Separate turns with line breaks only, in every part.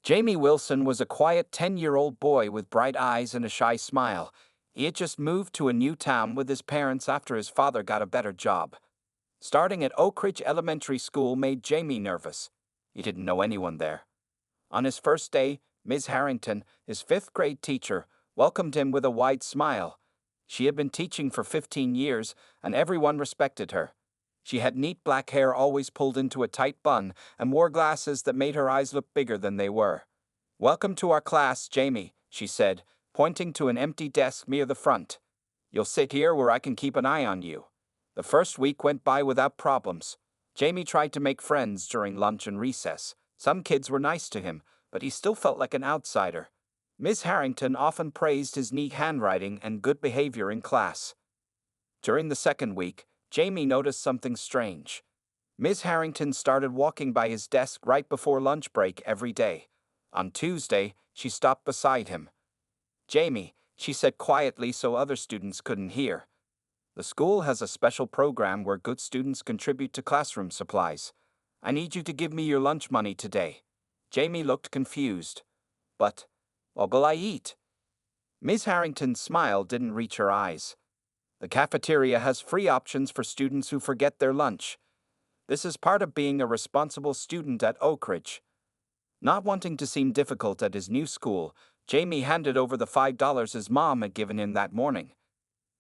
Jamie Wilson was a quiet 10-year-old boy with bright eyes and a shy smile. He had just moved to a new town with his parents after his father got a better job. Starting at Oak Ridge Elementary School made Jamie nervous. He didn't know anyone there. On his first day, Ms. Harrington, his fifth-grade teacher, welcomed him with a wide smile. She had been teaching for 15 years, and everyone respected her. She had neat black hair always pulled into a tight bun and wore glasses that made her eyes look bigger than they were. "Welcome to our class, Jamie," she said, pointing to an empty desk near the front. "You'll sit here where I can keep an eye on you." The first week went by without problems. Jamie tried to make friends during lunch and recess. Some kids were nice to him, but he still felt like an outsider. Miss Harrington often praised his neat handwriting and good behavior in class. During the second week, Jamie noticed something strange. Miss Harrington started walking by his desk right before lunch break every day. On Tuesday, she stopped beside him. "Jamie," she said quietly so other students couldn't hear. "The school has a special program where good students contribute to classroom supplies. I need you to give me your lunch money today." Jamie looked confused. "But what will I eat?" Miss Harrington's smile didn't reach her eyes. "The cafeteria has free options for students who forget their lunch. This is part of being a responsible student at Oak Ridge." Not wanting to seem difficult at his new school, Jamie handed over the $5 his mom had given him that morning.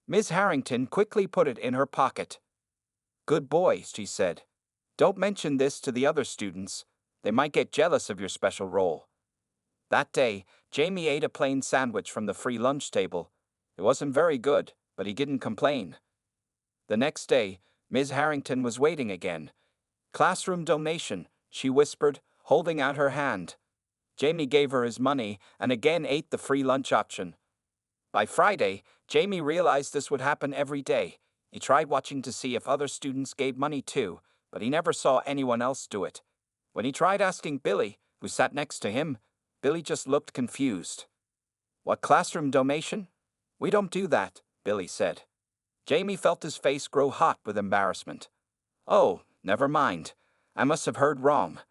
Miss Harrington quickly put it in her pocket. "Good boy," she said. "Don't mention this to the other students. They might get jealous of your special role." That day, Jamie ate a plain sandwich from the free lunch table. It wasn't very good, but he didn't complain. The next day, Ms. Harrington was waiting again. "Classroom donation," she whispered, holding out her hand. Jamie gave her his money and again ate the free lunch option. By Friday, Jamie realized this would happen every day. He tried watching to see if other students gave money too, but he never saw anyone else do it. When he tried asking Billy, who sat next to him, Billy just looked confused. "What classroom donation? We don't do that," Billy said. Jamie felt his face grow hot with embarrassment. "Oh, never mind. I must have heard wrong."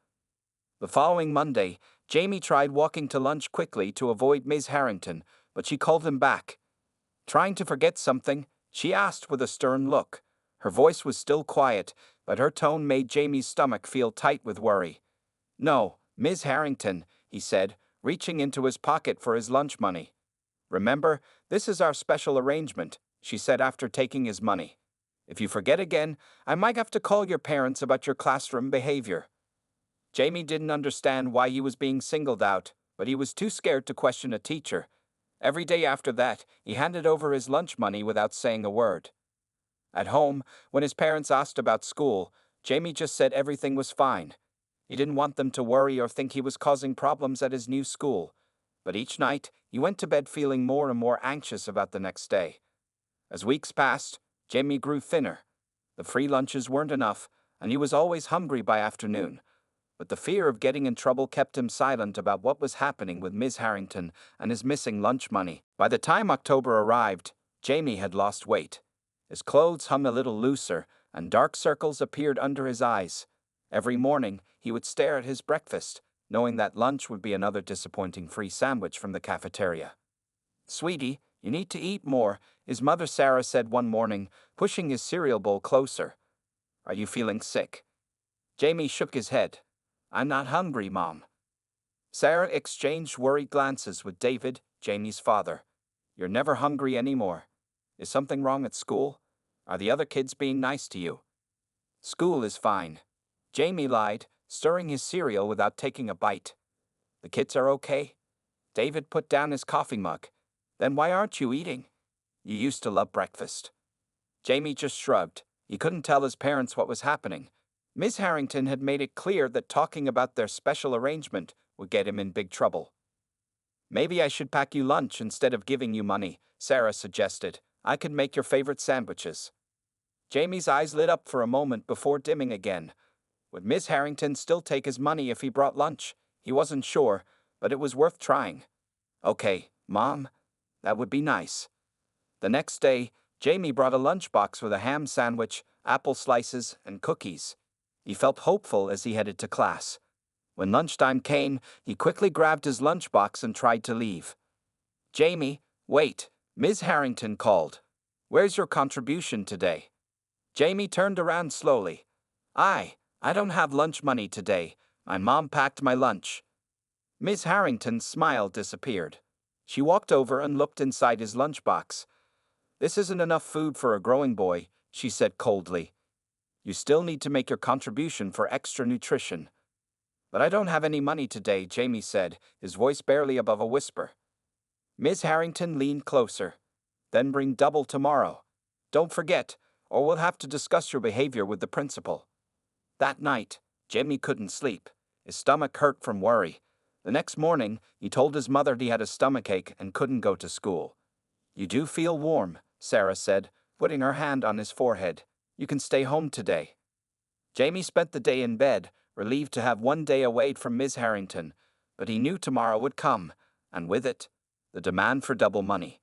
The following Monday, Jamie tried walking to lunch quickly to avoid Ms. Harrington, but she called him back. "Trying to forget something?" she asked with a stern look. Her voice was still quiet, but her tone made Jamie's stomach feel tight with worry. "No, Ms. Harrington," he said, reaching into his pocket for his lunch money. "Remember, this is our special arrangement," she said after taking his money. "If you forget again, I might have to call your parents about your classroom behavior." Jamie didn't understand why he was being singled out, but he was too scared to question a teacher. Every day after that, he handed over his lunch money without saying a word. At home, when his parents asked about school, Jamie just said everything was fine. He didn't want them to worry or think he was causing problems at his new school. But each night, he went to bed feeling more and more anxious about the next day. As weeks passed, Jamie grew thinner. The free lunches weren't enough, and he was always hungry by afternoon. But the fear of getting in trouble kept him silent about what was happening with Ms. Harrington and his missing lunch money. By the time October arrived, Jamie had lost weight. His clothes hung a little looser, and dark circles appeared under his eyes. Every morning, he would stare at his breakfast, knowing that lunch would be another disappointing free sandwich from the cafeteria. "Sweetie, you need to eat more," his mother Sarah said one morning, pushing his cereal bowl closer. "Are you feeling sick?" Jamie shook his head. "I'm not hungry, Mom." Sarah exchanged worried glances with David, Jamie's father. "You're never hungry anymore. Is something wrong at school? Are the other kids being nice to you?" "School is fine," Jamie lied, stirring his cereal without taking a bite. "The kids are okay?" David put down his coffee mug. "Then why aren't you eating? You used to love breakfast." Jamie just shrugged. He couldn't tell his parents what was happening. Miss Harrington had made it clear that talking about their special arrangement would get him in big trouble. "Maybe I should pack you lunch instead of giving you money," Sarah suggested. "I could make your favorite sandwiches." Jamie's eyes lit up for a moment before dimming again. Would Miss Harrington still take his money if he brought lunch? He wasn't sure, but it was worth trying. "Okay, Mom, that would be nice." The next day, Jamie brought a lunchbox with a ham sandwich, apple slices, and cookies. He felt hopeful as he headed to class. When lunchtime came, he quickly grabbed his lunchbox and tried to leave. "Jamie, wait," Ms. Harrington called. "Where's your contribution today?" Jamie turned around slowly. I don't have lunch money today. My mom packed my lunch." Ms. Harrington's smile disappeared. She walked over and looked inside his lunchbox. "This isn't enough food for a growing boy," she said coldly. "You still need to make your contribution for extra nutrition." "But I don't have any money today," Jamie said, his voice barely above a whisper. Ms. Harrington leaned closer. "Then bring double tomorrow. Don't forget, or we'll have to discuss your behavior with the principal." That night, Jamie couldn't sleep. His stomach hurt from worry. The next morning, he told his mother he had a stomachache and couldn't go to school. "You do feel warm," Sarah said, putting her hand on his forehead. "You can stay home today." Jamie spent the day in bed, relieved to have one day away from Ms. Harrington, but he knew tomorrow would come, and with it, the demand for double money.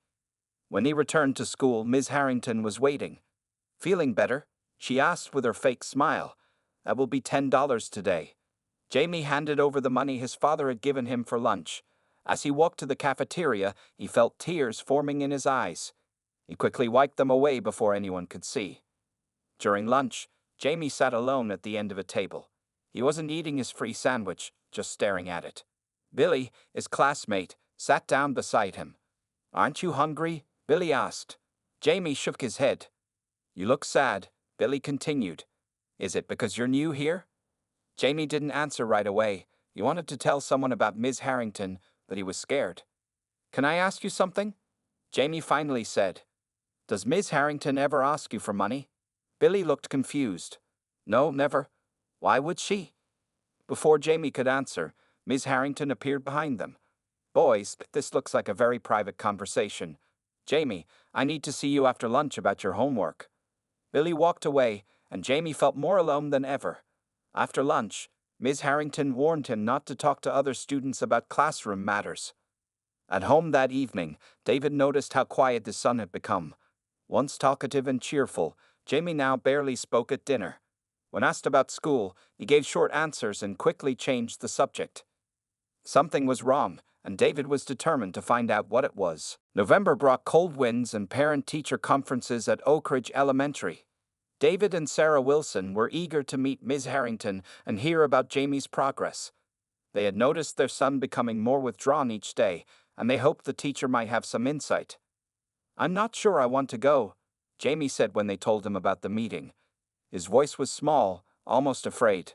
When he returned to school, Ms. Harrington was waiting. "Feeling better?" she asked with her fake smile. "That will be $10 today." Jamie handed over the money his father had given him for lunch. As he walked to the cafeteria, he felt tears forming in his eyes. He quickly wiped them away before anyone could see. During lunch, Jamie sat alone at the end of a table. He wasn't eating his free sandwich, just staring at it. Billy, his classmate, sat down beside him. "Aren't you hungry?" Billy asked. Jamie shook his head. "You look sad," Billy continued. "Is it because you're new here?" Jamie didn't answer right away. He wanted to tell someone about Ms. Harrington, but he was scared. "Can I ask you something?" Jamie finally said. "Does Ms. Harrington ever ask you for money?" Billy looked confused. "No, never. Why would she?" Before Jamie could answer, Ms. Harrington appeared behind them. "Boys, this looks like a very private conversation. Jamie, I need to see you after lunch about your homework." Billy walked away, and Jamie felt more alone than ever. After lunch, Ms. Harrington warned him not to talk to other students about classroom matters. At home that evening, David noticed how quiet his son had become. Once talkative and cheerful, Jamie now barely spoke at dinner. When asked about school, he gave short answers and quickly changed the subject. Something was wrong, and David was determined to find out what it was. November brought cold winds and parent-teacher conferences at Oak Ridge Elementary. David and Sarah Wilson were eager to meet Ms. Harrington and hear about Jamie's progress. They had noticed their son becoming more withdrawn each day, and they hoped the teacher might have some insight. "I'm not sure I want to go," Jamie said when they told him about the meeting. His voice was small, almost afraid.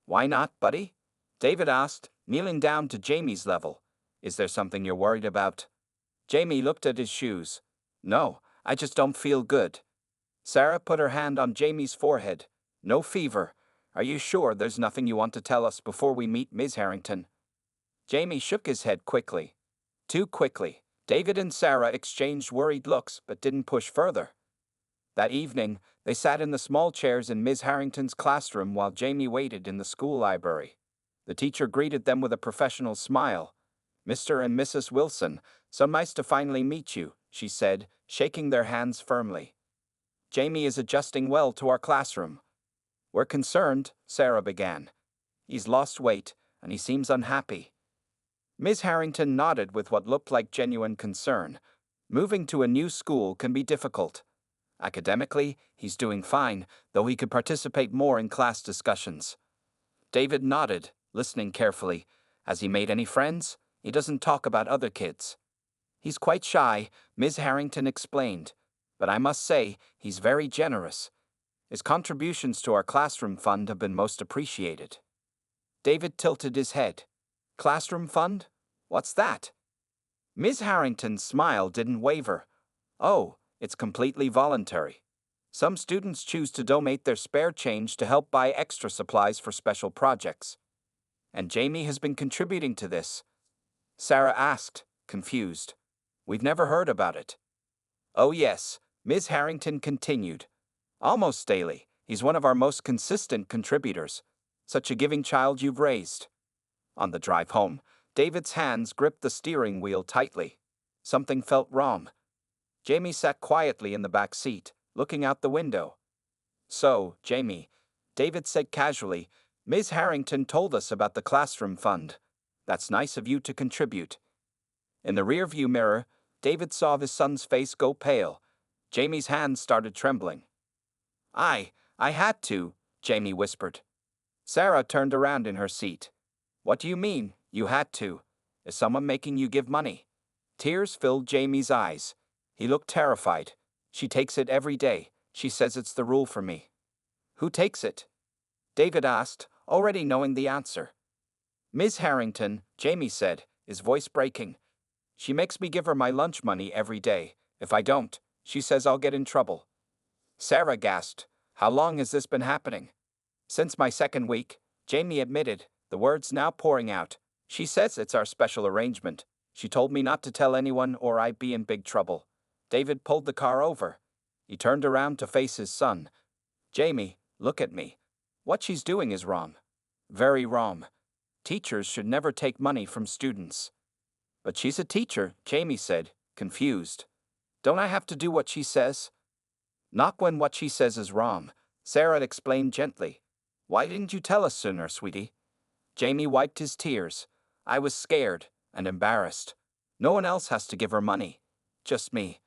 "Why not, buddy?" David asked, kneeling down to Jamie's level. "Is there something you're worried about?" Jamie looked at his shoes. "No, I just don't feel good." Sarah put her hand on Jamie's forehead. "No fever. Are you sure there's nothing you want to tell us before we meet Ms. Harrington?" Jamie shook his head quickly. Too quickly. David and Sarah exchanged worried looks but didn't push further. That evening, they sat in the small chairs in Ms. Harrington's classroom while Jamie waited in the school library. The teacher greeted them with a professional smile. "Mr. and Mrs. Wilson, so nice to finally meet you," she said, shaking their hands firmly. "Jamie is adjusting well to our classroom." "We're concerned," Sarah began. "He's lost weight, and he seems unhappy." Ms. Harrington nodded with what looked like genuine concern. Moving to a new school can be difficult. Academically, he's doing fine, though he could participate more in class discussions. David nodded, listening carefully. "Has he made any friends? He doesn't talk about other kids." "He's quite shy," Ms. Harrington explained. "But I must say, he's very generous. His contributions to our classroom fund have been most appreciated." David tilted his head. "Classroom fund? What's that?" Ms. Harrington's smile didn't waver. "Oh, it's completely voluntary. Some students choose to donate their spare change to help buy extra supplies for special projects. And Jamie has been contributing to this?" Sarah asked, confused. "We've never heard about it." "Oh yes," Ms. Harrington continued. "Almost daily. He's one of our most consistent contributors. Such a giving child you've raised." On the drive home, David's hands gripped the steering wheel tightly. Something felt wrong. Jamie sat quietly in the back seat, looking out the window. "So, Jamie," David said casually, Ms. Harrington told us about the classroom fund. That's nice of you to contribute. In the rearview mirror, David saw his son's face go pale. Jamie's hands started trembling. I had to, Jamie whispered. Sarah turned around in her seat. What do you mean, you had to? Is someone making you give money? Tears filled Jamie's eyes. He looked terrified. She takes it every day. She says it's the rule for me. Who takes it? David asked, already knowing the answer. Ms. Harrington, Jamie said, his voice breaking. She makes me give her my lunch money every day. If I don't, she says I'll get in trouble. Sarah gasped. How long has this been happening? Since my second week, Jamie admitted, the words now pouring out. She says it's our special arrangement. She told me not to tell anyone or I'd be in big trouble. David pulled the car over. He turned around to face his son. Jamie, look at me. What she's doing is wrong. Very wrong. Teachers should never take money from students. But she's a teacher, Jamie said, confused. Don't I have to do what she says? Not when what she says is wrong, Sarah explained gently. Why didn't you tell us sooner, sweetie? Jamie wiped his tears. I was scared and embarrassed. No one else has to give her money. Just me.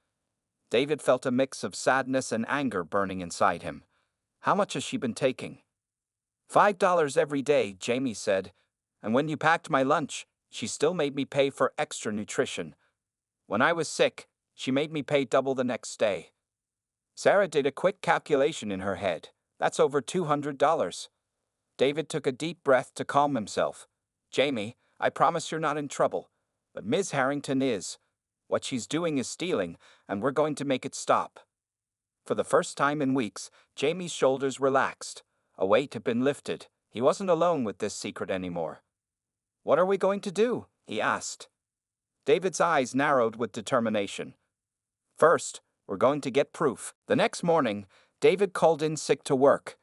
David felt a mix of sadness and anger burning inside him. How much has she been taking? $5 every day, Jamie said. And when you packed my lunch, she still made me pay for extra nutrition. When I was sick, she made me pay double the next day. Sarah did a quick calculation in her head. That's over $200. David took a deep breath to calm himself. Jamie, I promise you're not in trouble. But Ms. Harrington is. What she's doing is stealing, and we're going to make it stop. For the first time in weeks, Jamie's shoulders relaxed. A weight had been lifted. He wasn't alone with this secret anymore. What are we going to do? He asked. David's eyes narrowed with determination. First, we're going to get proof. The next morning, David called in sick to work.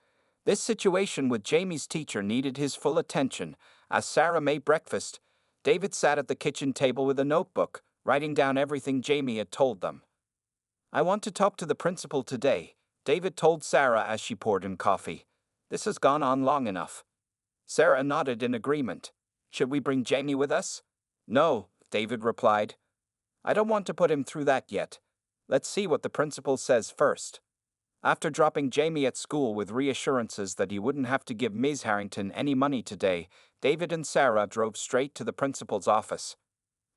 This situation with Jamie's teacher needed his full attention. As Sarah made breakfast, David sat at the kitchen table with a notebook, writing down everything Jamie had told them. I want to talk to the principal today, David told Sarah as she poured him coffee. This has gone on long enough. Sarah nodded in agreement. Should we bring Jamie with us? No, David replied. I don't want to put him through that yet. Let's see what the principal says first. After dropping Jamie at school with reassurances that he wouldn't have to give Ms. Harrington any money today, David and Sarah drove straight to the principal's office.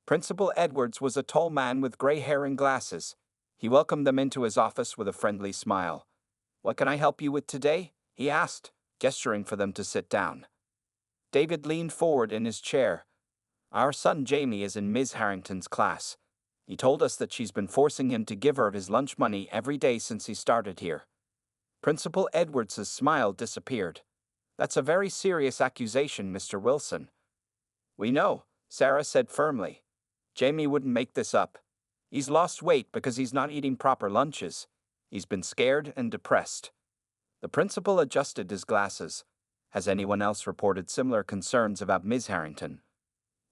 Principal Edwards was a tall man with gray hair and glasses. He welcomed them into his office with a friendly smile. What can I help you with today? He asked, gesturing for them to sit down. David leaned forward in his chair. Our son Jamie is in Ms. Harrington's class. He told us that she's been forcing him to give her his lunch money every day since he started here. Principal Edwards' smile disappeared. That's a very serious accusation, Mr. Wilson. We know, Sarah said firmly. Jamie wouldn't make this up. He's lost weight because he's not eating proper lunches. He's been scared and depressed. The principal adjusted his glasses. Has anyone else reported similar concerns about Ms. Harrington?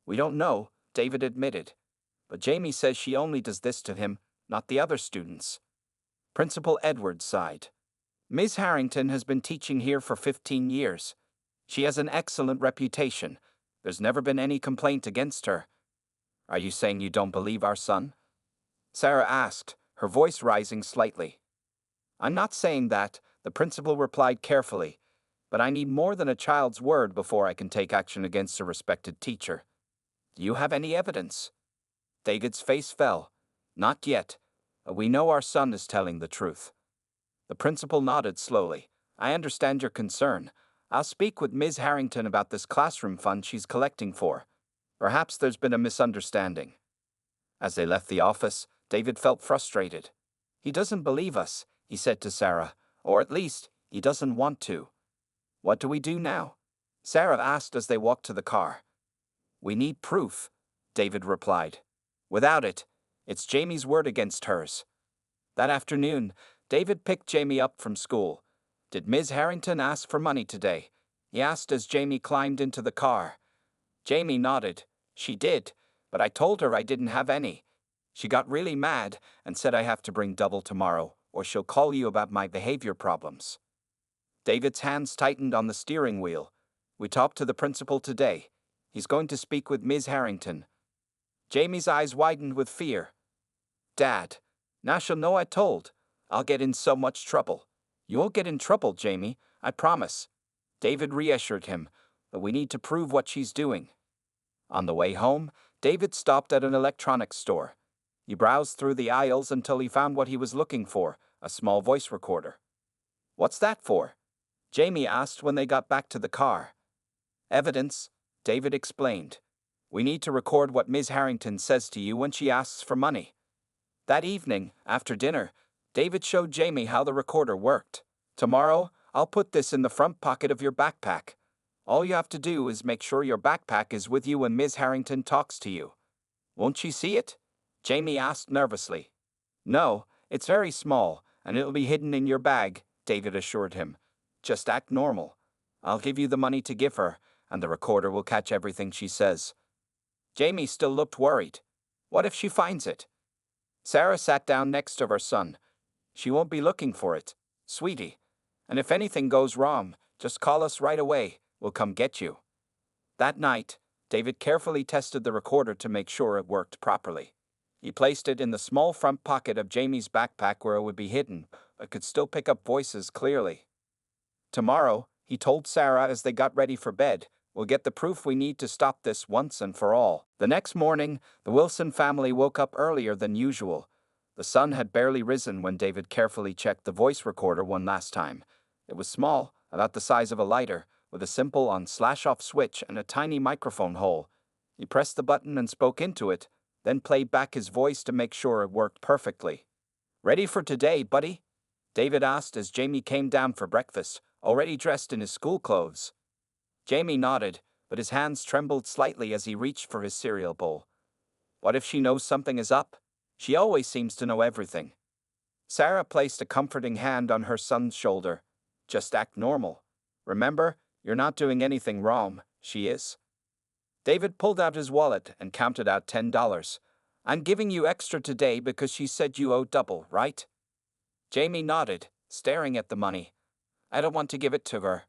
We don't know, David admitted. But Jamie says she only does this to him, not the other students. Principal Edwards sighed. Ms. Harrington has been teaching here for 15 years. She has an excellent reputation. There's never been any complaint against her. Are you saying you don't believe our son? Sarah asked, her voice rising slightly. I'm not saying that, the principal replied carefully, but I need more than a child's word before I can take action against a respected teacher. Do you have any evidence? David's face fell. Not yet. We know our son is telling the truth. The principal nodded slowly. I understand your concern. I'll speak with Ms. Harrington about this classroom fund she's collecting for. Perhaps there's been a misunderstanding. As they left the office, David felt frustrated. He doesn't believe us, he said to Sarah, or at least, he doesn't want to. What do we do now? Sarah asked as they walked to the car. We need proof, David replied. Without it, it's Jamie's word against hers. That afternoon, David picked Jamie up from school. Did Ms. Harrington ask for money today? He asked as Jamie climbed into the car. Jamie nodded. She did, but I told her I didn't have any. She got really mad and said I have to bring double tomorrow, or she'll call you about my behavior problems. David's hands tightened on the steering wheel. We talked to the principal today. He's going to speak with Ms. Harrington. Jamie's eyes widened with fear. Dad, now she'll know I told. I'll get in so much trouble. You won't get in trouble, Jamie, I promise. David reassured him, but we need to prove what she's doing. On the way home, David stopped at an electronics store. He browsed through the aisles until he found what he was looking for, a small voice recorder. What's that for? Jamie asked when they got back to the car. Evidence, David explained. We need to record what Ms. Harrington says to you when she asks for money. That evening, after dinner, David showed Jamie how the recorder worked. Tomorrow, I'll put this in the front pocket of your backpack. All you have to do is make sure your backpack is with you when Ms. Harrington talks to you. Won't she see it? Jamie asked nervously. No, it's very small, and it'll be hidden in your bag, David assured him. Just act normal. I'll give you the money to give her, and the recorder will catch everything she says. Jamie still looked worried. What if she finds it? Sarah sat down next to her son. She won't be looking for it, sweetie. And if anything goes wrong, just call us right away. We'll come get you. That night, David carefully tested the recorder to make sure it worked properly. He placed it in the small front pocket of Jamie's backpack where it would be hidden, but could still pick up voices clearly. Tomorrow, he told Sarah as they got ready for bed, we'll get the proof we need to stop this once and for all. The next morning, the Wilson family woke up earlier than usual. The sun had barely risen when David carefully checked the voice recorder one last time. It was small, about the size of a lighter, with a simple on/off switch and a tiny microphone hole. He pressed the button and spoke into it, then played back his voice to make sure it worked perfectly. Ready for today, buddy? David asked as Jamie came down for breakfast, already dressed in his school clothes. Jamie nodded, but his hands trembled slightly as he reached for his cereal bowl. What if she knows something is up? She always seems to know everything. Sarah placed a comforting hand on her son's shoulder. Just act normal. Remember, you're not doing anything wrong, she is. David pulled out his wallet and counted out $10. I'm giving you extra today because she said you owe double, right? Jamie nodded, staring at the money. I don't want to give it to her.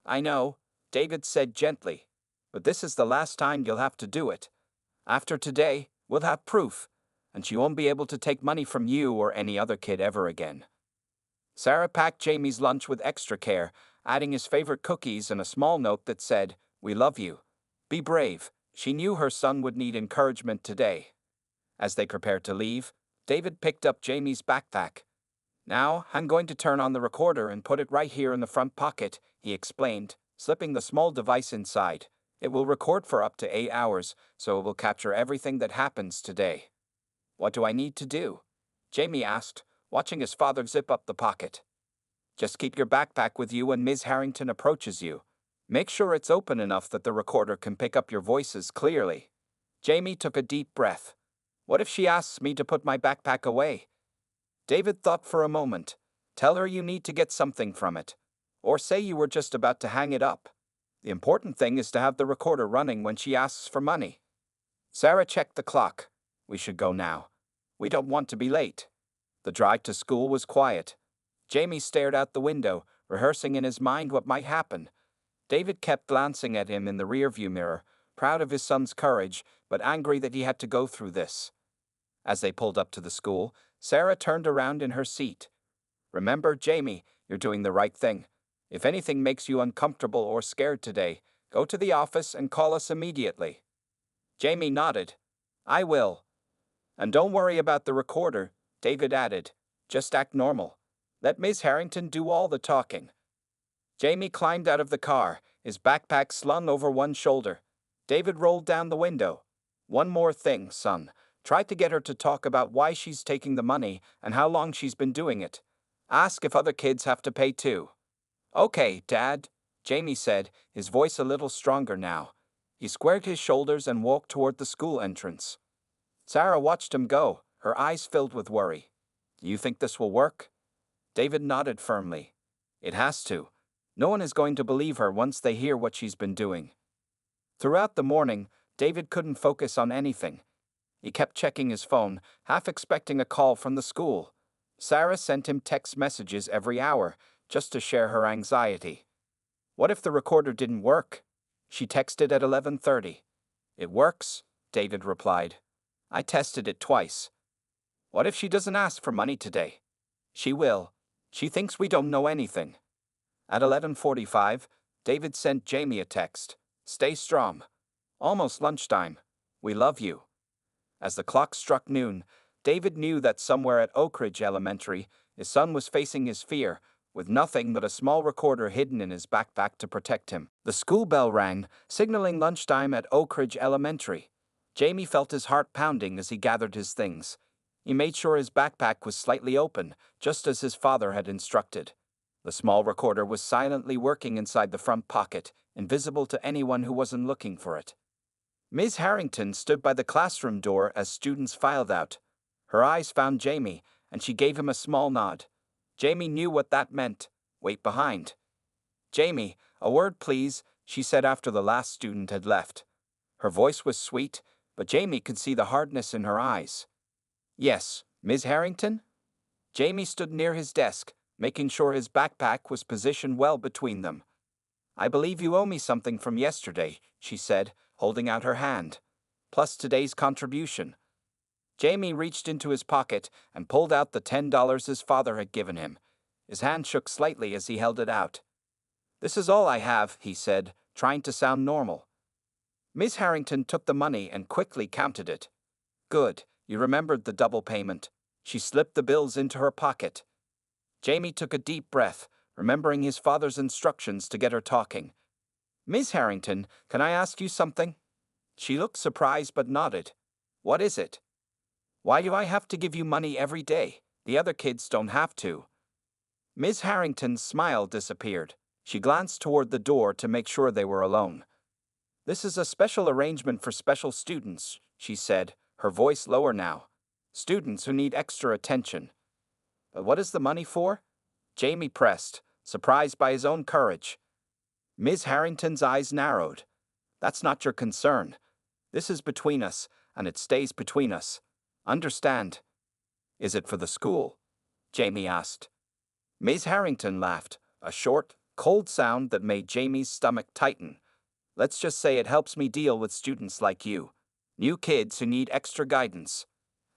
I know, David said gently, but this is the last time you'll have to do it. After today, we'll have proof, and she won't be able to take money from you or any other kid ever again. Sarah packed Jamie's lunch with extra care, adding his favorite cookies and a small note that said, "We love you. Be brave." She knew her son would need encouragement today. As they prepared to leave, David picked up Jamie's backpack. Now, I'm going to turn on the recorder and put it right here in the front pocket, he explained, slipping the small device inside. It will record for up to 8 hours, so it will capture everything that happens today. What do I need to do? Jamie asked, watching his father zip up the pocket. Just keep your backpack with you when Ms. Harrington approaches you. Make sure it's open enough that the recorder can pick up your voices clearly. Jamie took a deep breath. What if she asks me to put my backpack away? David thought for a moment. Tell her you need to get something from it. Or say you were just about to hang it up. The important thing is to have the recorder running when she asks for money. Sarah checked the clock. We should go now. We don't want to be late. The drive to school was quiet. Jamie stared out the window, rehearsing in his mind what might happen. David kept glancing at him in the rearview mirror, proud of his son's courage, but angry that he had to go through this. As they pulled up to the school, Sarah turned around in her seat. Remember, Jamie, you're doing the right thing. If anything makes you uncomfortable or scared today, go to the office and call us immediately. Jamie nodded. I will. And don't worry about the recorder, David added. Just act normal. Let Ms. Harrington do all the talking. Jamie climbed out of the car, his backpack slung over one shoulder. David rolled down the window. One more thing, son. Try to get her to talk about why she's taking the money and how long she's been doing it. Ask if other kids have to pay too. Okay, Dad, Jamie said, his voice a little stronger now. He squared his shoulders and walked toward the school entrance. Sarah watched him go, her eyes filled with worry. You think this will work? David nodded firmly. It has to. No one is going to believe her once they hear what she's been doing. Throughout the morning, David couldn't focus on anything. He kept checking his phone, half expecting a call from the school. Sarah sent him text messages every hour, just to share her anxiety. What if the recorder didn't work? She texted at 11:30. It works, David replied. I tested it twice. What if she doesn't ask for money today? She will. She thinks we don't know anything. At 11:45, David sent Jamie a text. Stay strong. Almost lunchtime. We love you. As the clock struck noon, David knew that somewhere at Oak Ridge Elementary, his son was facing his fear, with nothing but a small recorder hidden in his backpack to protect him. The school bell rang, signaling lunchtime at Oak Ridge Elementary. Jamie felt his heart pounding as he gathered his things. He made sure his backpack was slightly open, just as his father had instructed. The small recorder was silently working inside the front pocket, invisible to anyone who wasn't looking for it. Ms. Harrington stood by the classroom door as students filed out. Her eyes found Jamie, and she gave him a small nod. Jamie knew what that meant. Wait behind. Jamie, a word please, she said after the last student had left. Her voice was sweet, but Jamie could see the hardness in her eyes. Yes, Ms. Harrington? Jamie stood near his desk, making sure his backpack was positioned well between them. I believe you owe me something from yesterday, she said, holding out her hand. Plus today's contribution. Jamie reached into his pocket and pulled out the $10 his father had given him. His hand shook slightly as he held it out. This is all I have, he said, trying to sound normal. Miss Harrington took the money and quickly counted it. Good, you remembered the double payment. She slipped the bills into her pocket. Jamie took a deep breath, remembering his father's instructions to get her talking. Miss Harrington, can I ask you something? She looked surprised but nodded. What is it? Why do I have to give you money every day? The other kids don't have to. Miss Harrington's smile disappeared. She glanced toward the door to make sure they were alone. This is a special arrangement for special students, she said, her voice lower now. Students who need extra attention. But what is the money for? Jamie pressed, surprised by his own courage. Ms. Harrington's eyes narrowed. That's not your concern. This is between us, and it stays between us. Understand? Is it for the school? Jamie asked. Ms. Harrington laughed, a short, cold sound that made Jamie's stomach tighten. Let's just say it helps me deal with students like you. New kids who need extra guidance.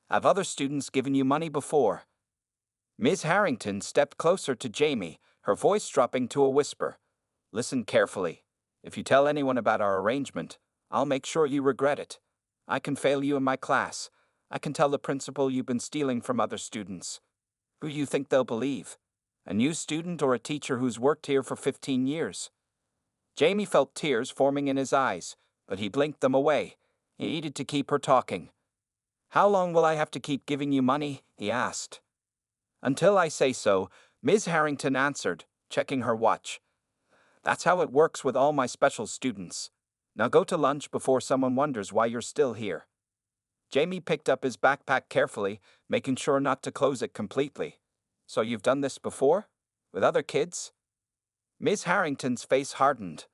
Have other students given you money before? Ms. Harrington stepped closer to Jamie, her voice dropping to a whisper. Listen carefully. If you tell anyone about our arrangement, I'll make sure you regret it. I can fail you in my class. I can tell the principal you've been stealing from other students. Who do you think they'll believe? A new student or a teacher who's worked here for 15 years? Jamie felt tears forming in his eyes, but he blinked them away. He needed to keep her talking. How long will I have to keep giving you money? He asked. Until I say so, Ms. Harrington answered, checking her watch. That's how it works with all my special students. Now go to lunch before someone wonders why you're still here. Jamie picked up his backpack carefully, making sure not to close it completely. So you've done this before? With other kids? Ms. Harrington's face hardened.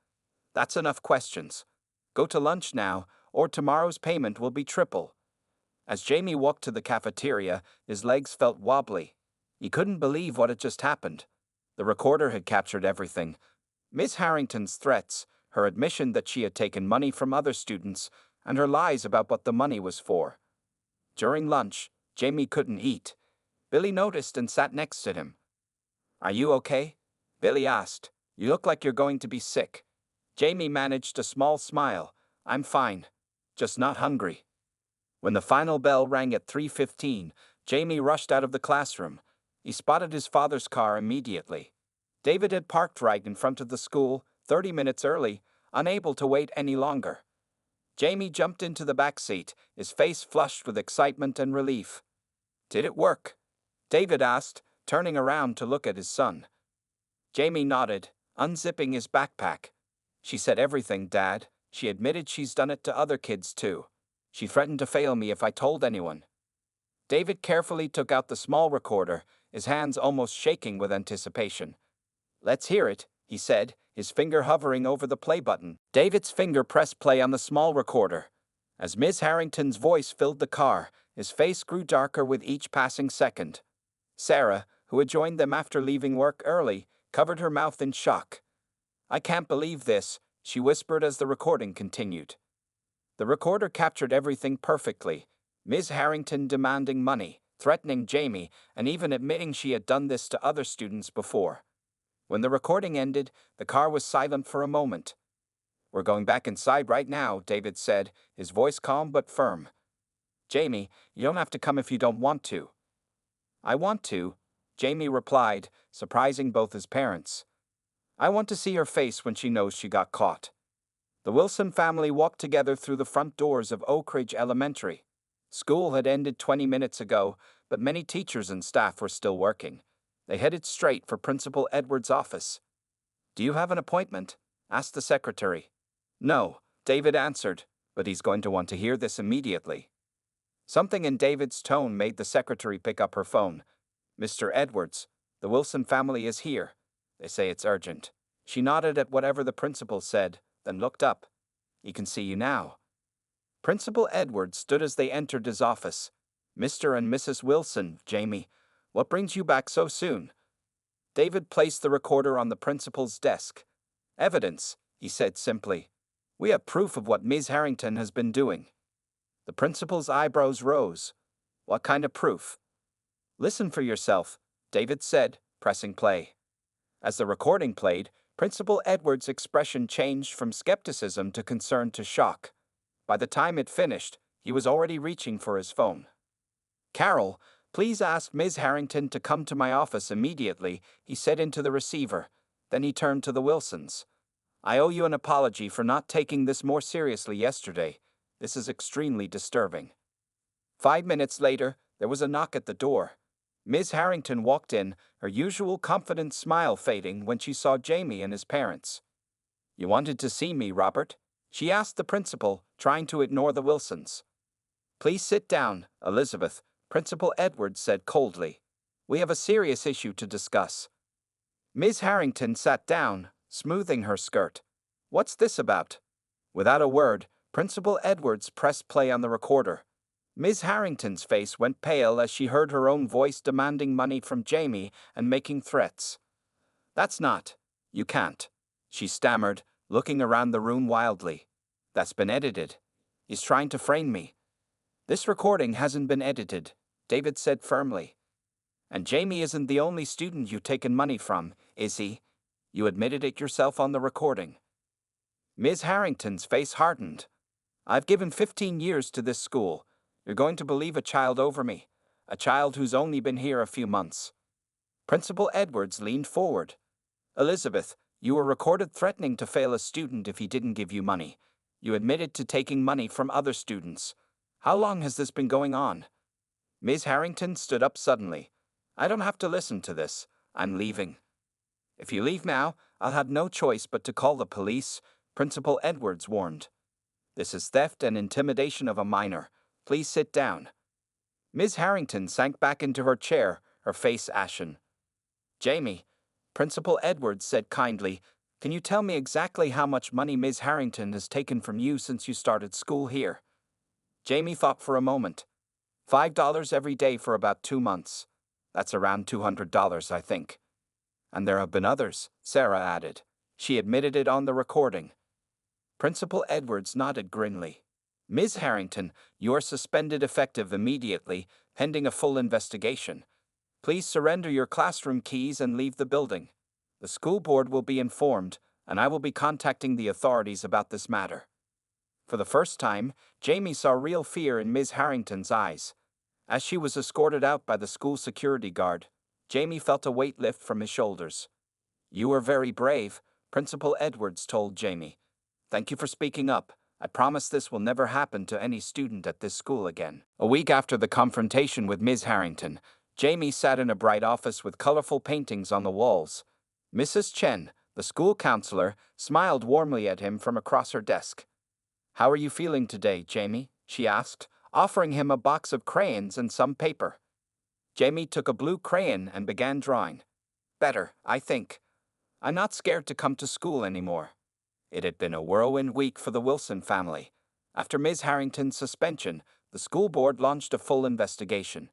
That's enough questions. Go to lunch now, or tomorrow's payment will be triple. As Jamie walked to the cafeteria, his legs felt wobbly. He couldn't believe what had just happened. The recorder had captured everything. Miss Harrington's threats, her admission that she had taken money from other students, and her lies about what the money was for. During lunch, Jamie couldn't eat. Billy noticed and sat next to him. Are you okay? Billy asked. You look like you're going to be sick. Jamie managed a small smile. I'm fine. Just not hungry. When the final bell rang at 3:15, Jamie rushed out of the classroom. He spotted his father's car immediately. David had parked right in front of the school, 30 minutes early, unable to wait any longer. Jamie jumped into the back seat, his face flushed with excitement and relief. Did it work? David asked, turning around to look at his son. Jamie nodded, unzipping his backpack. She said everything, Dad. She admitted she's done it to other kids too. She threatened to fail me if I told anyone. David carefully took out the small recorder, his hands almost shaking with anticipation. Let's hear it, he said, his finger hovering over the play button. David's finger pressed play on the small recorder. As Ms. Harrington's voice filled the car, his face grew darker with each passing second. Sarah, who had joined them after leaving work early, covered her mouth in shock. "I can't believe this," she whispered as the recording continued. The recorder captured everything perfectly. Ms. Harrington demanding money, threatening Jamie, and even admitting she had done this to other students before. When the recording ended, the car was silent for a moment. "We're going back inside right now," David said, his voice calm but firm. "Jamie, you don't have to come if you don't want to." "I want to," Jamie replied, surprising both his parents. "I want to see her face when she knows she got caught." The Wilson family walked together through the front doors of Oak Ridge Elementary. School had ended 20 minutes ago, but many teachers and staff were still working. They headed straight for Principal Edwards' office. "Do you have an appointment?" asked the secretary. "No," David answered, "but he's going to want to hear this immediately." Something in David's tone made the secretary pick up her phone. "Mr. Edwards, the Wilson family is here. They say it's urgent." She nodded at whatever the principal said, then looked up. "He can see you now." Principal Edwards stood as they entered his office. "Mr. and Mrs. Wilson, Jamie, what brings you back so soon?" David placed the recorder on the principal's desk. "Evidence," he said simply. "We have proof of what Ms. Harrington has been doing." The principal's eyebrows rose. "What kind of proof?" "Listen for yourself," David said, pressing play. As the recording played, Principal Edwards' expression changed from skepticism to concern to shock. By the time it finished, he was already reaching for his phone. "Carol, please ask Ms. Harrington to come to my office immediately," he said into the receiver. Then he turned to the Wilsons. "I owe you an apology for not taking this more seriously yesterday. This is extremely disturbing." 5 minutes later, there was a knock at the door. Ms. Harrington walked in, her usual confident smile fading when she saw Jamie and his parents. "You wanted to see me, Robert?" she asked the principal, trying to ignore the Wilsons. "Please sit down, Elizabeth," Principal Edwards said coldly. "We have a serious issue to discuss." Ms. Harrington sat down, smoothing her skirt. "What's this about?" Without a word, Principal Edwards pressed play on the recorder. Ms. Harrington's face went pale as she heard her own voice demanding money from Jamie and making threats. "That's not. You can't," she stammered, looking around the room wildly. "That's been edited. He's trying to frame me." "This recording hasn't been edited," David said firmly. "And Jamie isn't the only student you've taken money from, is he? You admitted it yourself on the recording." Ms. Harrington's face hardened. "I've given 15 years to this school. You're going to believe a child over me, a child who's only been here a few months." Principal Edwards leaned forward. "Elizabeth, you were recorded threatening to fail a student if he didn't give you money. You admitted to taking money from other students. How long has this been going on?" Ms. Harrington stood up suddenly. "I don't have to listen to this. I'm leaving." "If you leave now, I'll have no choice but to call the police," Principal Edwards warned. "This is theft and intimidation of a minor. Please sit down." Ms. Harrington sank back into her chair, her face ashen. "Jamie," Principal Edwards said kindly, "can you tell me exactly how much money Ms. Harrington has taken from you since you started school here?" Jamie thought for a moment. $5 every day for about 2 months. That's around $200, I think." "And there have been others," Sarah added. She admitted it on the recording. Principal Edwards nodded grimly. "Ms. Harrington, you are suspended effective immediately, pending a full investigation. Please surrender your classroom keys and leave the building. The school board will be informed, and I will be contacting the authorities about this matter." For the first time, Jamie saw real fear in Ms. Harrington's eyes. As she was escorted out by the school security guard, Jamie felt a weight lift from his shoulders. "You were very brave," Principal Edwards told Jamie. "Thank you for speaking up. I promise this will never happen to any student at this school again." A week after the confrontation with Ms. Harrington, Jamie sat in a bright office with colorful paintings on the walls. Mrs. Chen, the school counselor, smiled warmly at him from across her desk. "How are you feeling today, Jamie?" she asked, offering him a box of crayons and some paper. Jamie took a blue crayon and began drawing. "Better, I think. I'm not scared to come to school anymore." It had been a whirlwind week for the Wilson family. After Ms. Harrington's suspension, the school board launched a full investigation.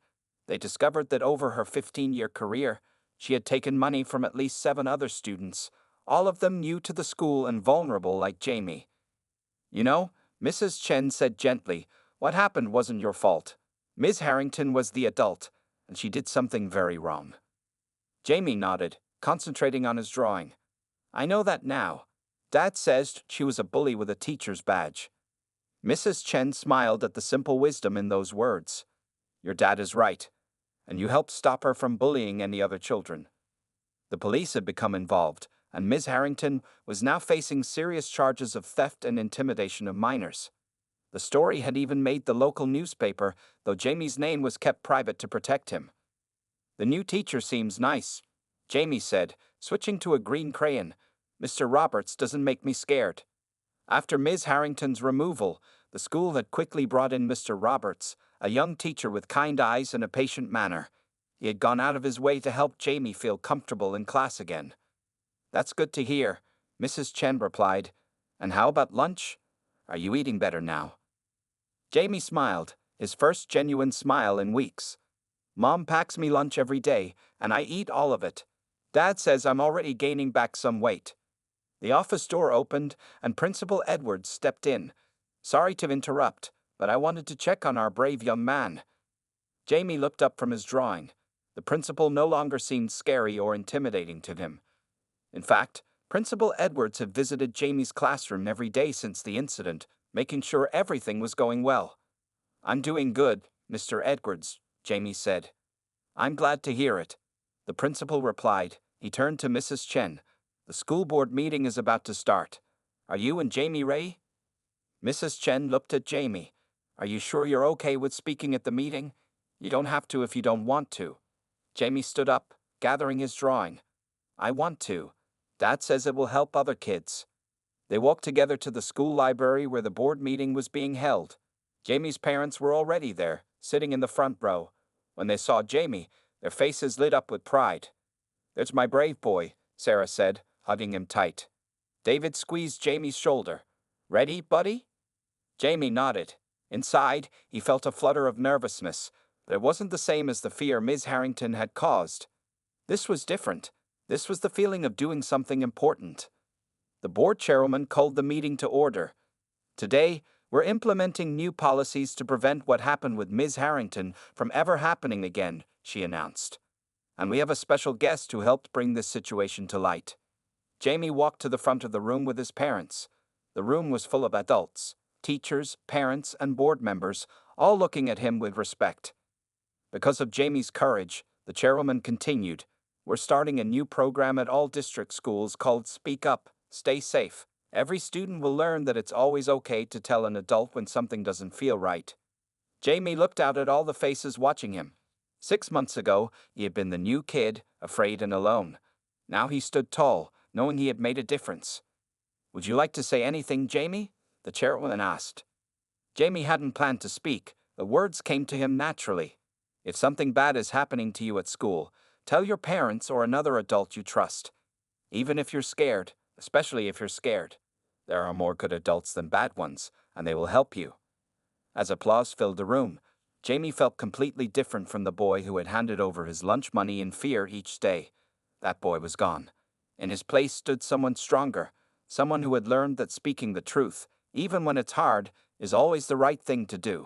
They discovered that over her 15-year career, she had taken money from at least 7 other students, all of them new to the school and vulnerable like Jamie. You know, Mrs. Chen said gently, what happened wasn't your fault. Ms. Harrington was the adult, and she did something very wrong. Jamie nodded, concentrating on his drawing. I know that now. Dad says she was a bully with a teacher's badge. Mrs. Chen smiled at the simple wisdom in those words. Your dad is right, and you helped stop her from bullying any other children. The police had become involved, and Ms. Harrington was now facing serious charges of theft and intimidation of minors. The story had even made the local newspaper, though Jamie's name was kept private to protect him. The new teacher seems nice, Jamie said, switching to a green crayon. Mr. Roberts doesn't make me scared. After Ms. Harrington's removal, the school had quickly brought in Mr. Roberts, a young teacher with kind eyes and a patient manner. He had gone out of his way to help Jamie feel comfortable in class again. That's good to hear, Mrs. Chen replied. And how about lunch? Are you eating better now? Jamie smiled, his first genuine smile in weeks. Mom packs me lunch every day, and I eat all of it. Dad says I'm already gaining back some weight. The office door opened, and Principal Edwards stepped in. Sorry to interrupt, but I wanted to check on our brave young man. Jamie looked up from his drawing. The principal no longer seemed scary or intimidating to him. In fact, Principal Edwards had visited Jamie's classroom every day since the incident, making sure everything was going well. I'm doing good, Mr. Edwards, Jamie said. I'm glad to hear it. The principal replied. He turned to Mrs. Chen. The school board meeting is about to start. Are you and Jamie ready? Mrs. Chen looked at Jamie. Are you sure you're okay with speaking at the meeting? You don't have to if you don't want to. Jamie stood up, gathering his drawing. I want to. Dad says it will help other kids. They walked together to the school library where the board meeting was being held. Jamie's parents were already there, sitting in the front row. When they saw Jamie, their faces lit up with pride. There's my brave boy, Sarah said, hugging him tight. David squeezed Jamie's shoulder. Ready, buddy? Jamie nodded. Inside, he felt a flutter of nervousness, but it wasn't the same as the fear Ms. Harrington had caused. This was different. This was the feeling of doing something important. The board chairwoman called the meeting to order. Today, we're implementing new policies to prevent what happened with Ms. Harrington from ever happening again, she announced. And we have a special guest who helped bring this situation to light. Jamie walked to the front of the room with his parents. The room was full of adults, teachers, parents, and board members, all looking at him with respect. Because of Jamie's courage, the chairwoman continued, we're starting a new program at all district schools called Speak Up, Stay Safe. Every student will learn that it's always okay to tell an adult when something doesn't feel right. Jamie looked out at all the faces watching him. 6 months ago, he had been the new kid, afraid and alone. Now he stood tall, knowing he had made a difference. Would you like to say anything, Jamie? The chairwoman asked. Jamie hadn't planned to speak. The words came to him naturally. If something bad is happening to you at school, tell your parents or another adult you trust. Even if you're scared, especially if you're scared. There are more good adults than bad ones, and they will help you. As applause filled the room, Jamie felt completely different from the boy who had handed over his lunch money in fear each day. That boy was gone. In his place stood someone stronger, someone who had learned that speaking the truth, even when it's hard, is always the right thing to do.